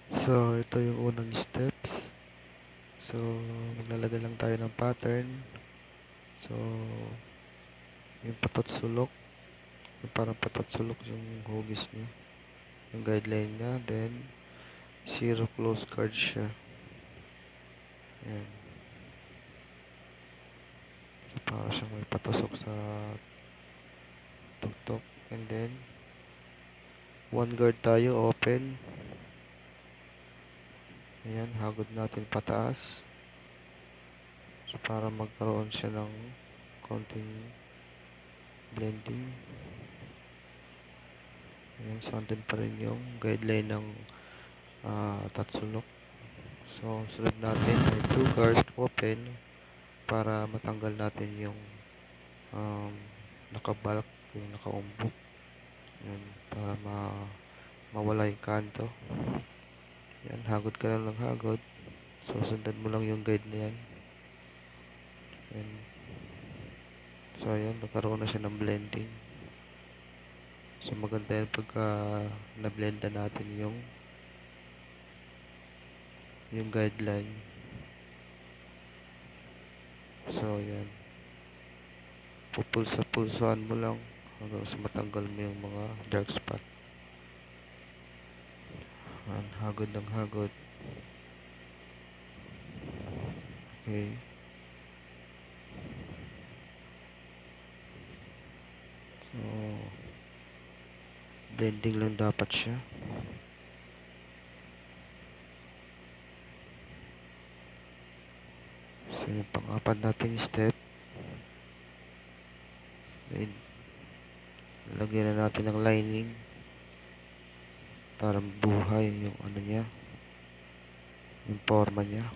So, ito yung unang steps. So, maglalagay lang tayo ng pattern. So, yung patat sulok. Yung parang patat sulok yung hugis niya. Yung guideline niya. Then, zero close card siya. Yan. So, para siyang may patusok sa tuktok. And then, one guard tayo, open. Ayan, hagod natin pataas. So, para magkaroon siya ng konting blending. Ayan, so andun pa rin yung guideline ng tatsulok. So, sunod natin ay 2 guard open para matanggal natin yung um, nakabalak, yung nakaumbok. Yan, para mawala yung kanto. Yan, hagod ka lang ng hagod. So, sundan mo lang yung guide na yan. Yan. So, ayan, nagkaroon na siya ng blending. So, maganda yan pagka na-blenda natin yung guideline. So, yan. Pupulsa-pulsahan mo lang hanggang sa matanggal mo yung mga dark spot. Yan, hagod ng hagod. Okay. So, blending lang dapat siya. So, yung pang-apat nating step, lagyan na natin ng lining para buhay yung ano niya, yung forma niya.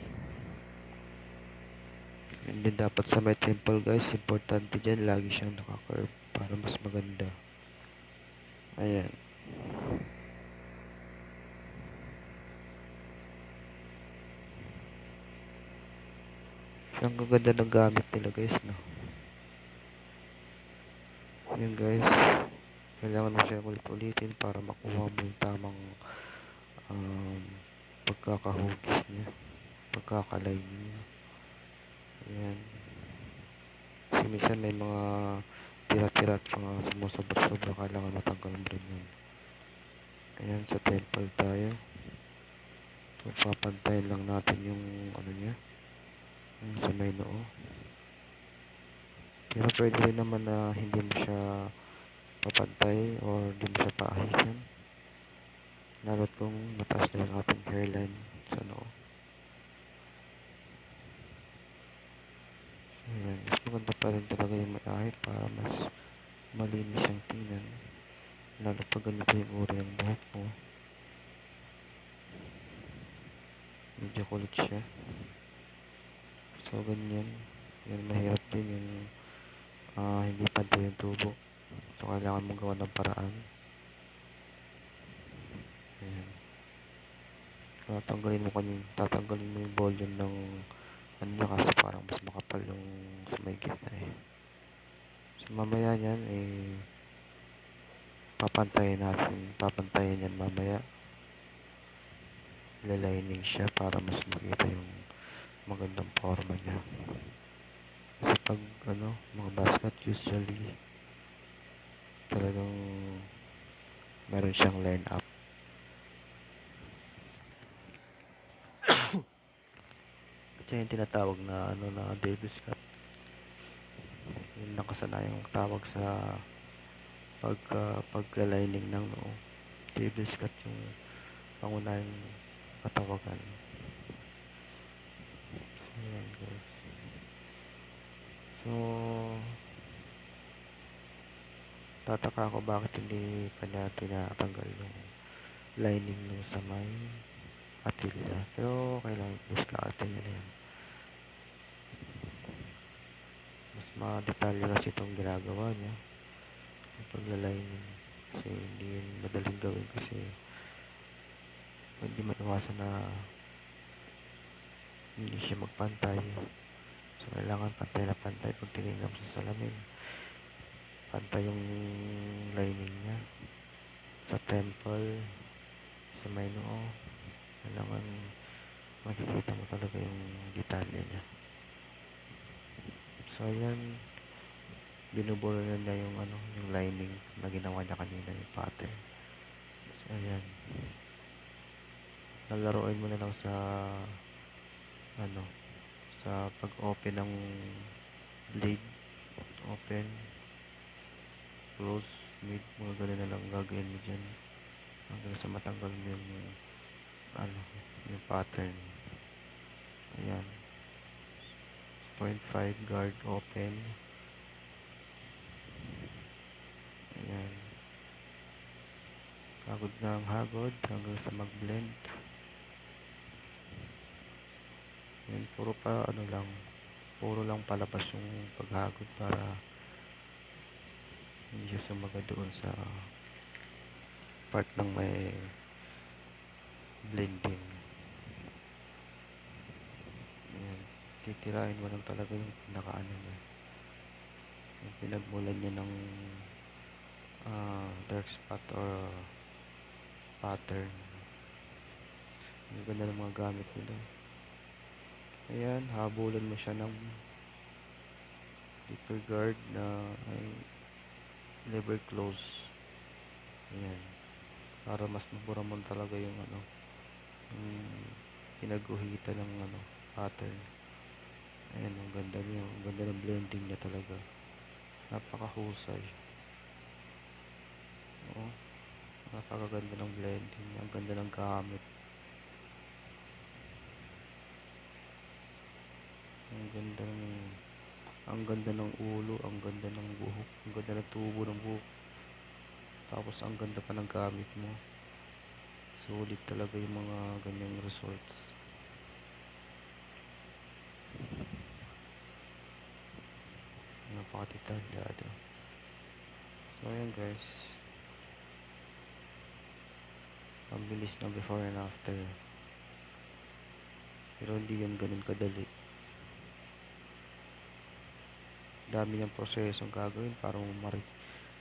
And then dapat sa may temple guys, importante dyan, lagi siyang naka-curve para mas maganda. Ayan. Ang gaganda ng gamit nila guys, no? Yun guys, kailangan mo siya ulit-ulitin para makuha mo yung tamang um, pagkakahugis niya, pagkakalay niya. Ayan. Kasi minsan may mga tira-tira at mga sumusobra-sobra, kailangan matanggal mo rin yun. Ayan, sa temple tayo. So, papantayin lang natin yung ano niya, yung sa may noo. Pero pwede rin naman na hindi mo siya papantay or hindi mo siya paahisan. Lalo't kung mataas na yung ating hairline sa noo. Ayan, mas maganda pa rin talaga yung may ahit para mas malinis siyang tingnan. Lalo pag ganito yung uri ng buhok mo. Medyo kulit siya. So, ganyan. Yan, mahirap din yung hindi pantay yung tubo. So, kailangan mong gawa ng paraan. Ayan. Tatanggalin mo yung volume ng ano niya kasi parang mas makapal yung sa may gitna eh. So, mamaya yan papantayin yan mamaya. Lilining siya para mas makita yung magandang forma niya. Kasi pag mga basket usually talagang meron siyang line up. Ito yung tinatawag na Davis cut. Yun ang kasanayang tawag sa pagka-lining ng noo. Davis cut yung pangunahing katawagan. Ayan guys. So, tataka ako bakit hindi pa niya tinatanggal yung lining nung sa may atilya. Pero kailangan diskarte niya na yan. Mas ma-detalye kasi itong ginagawa niya. Yung pagla-lining. Kasi hindi yun madaling gawin kasi hindi maiwasan na hindi siya magpantay. So, kailangan pantay na pantay pag tinignan mo sa salamin. Pantay yung lining niya sa temple, sa may noo, Kailangan makikita mo talaga yung detalye niya. So ayan, binubura na niya yung yung lining na ginawa niya kanina, yung pattern. So ayan, lalaroin mo na lang sa ano sa pag-open ng blade. Open, close, mid, mga ganun na lang gagawin mo dyan hanggang sa matanggal mo ano yung pattern. Ayan, 0.5 guard open. Ayan, hagod ng hagod hanggang sa mag-blend. Ayan, puro lang palabas yung paghagod para hindi siya sumaga doon sa part ng may blending. Ayan, titirahin mo lang talaga yung pinakaano niya, yung pinagmulan niya ng dark spot or pattern. Ang ganda ng mga gamit nila. Ayan, habulan mo siya ng zipper guard na ay lever close. Ayan, para mas mabura mo talaga yung yung pinaguhitan ng pattern. Ayan, ang ganda niya, ang ganda ng blending niya talaga, napakahusay. Oo, napakaganda ng blending, ang ganda ng gamit, ang ganda ng ulo, ang ganda ng buhok, ang ganda ng tubo ng buhok, tapos ang ganda pa ng gamit mo. Sulit talaga yung mga ganyang results. Napakadetalyado. So ayan guys, ang bilis ng before and after, pero hindi yan ganun kadali. Dami niyang prosesong gagawin para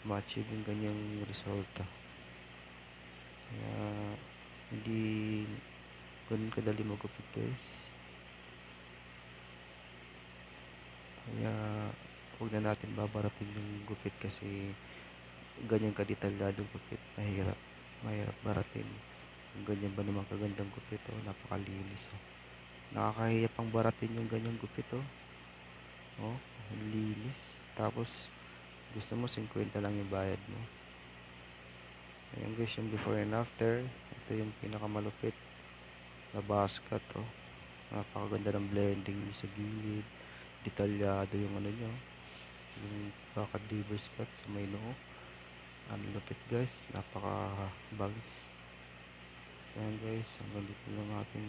ma-achieve yung ganyang resulta. Kaya hindi ganun kadali magupit guys. Kaya huwag na natin babaratin yung gupit kasi ganyan kadetalyadong gupit, mahirap baratin. Kung ganyan ba naman kagandang gupit, napakalinis. Nakakahiya pang baratin yung ganyang gupit. Ang linis. Tapos gusto mo 50 lang yung bayad mo. Ayan guys, yung before and after. Ito yung pinakamalupit na buzz cut. Napakaganda ng blending sa gilid, detalyado yung nyo, yung cantilever cut sa may noo. Ang lupit guys, napaka bagis. So ayan guys, hanggang dito lang ating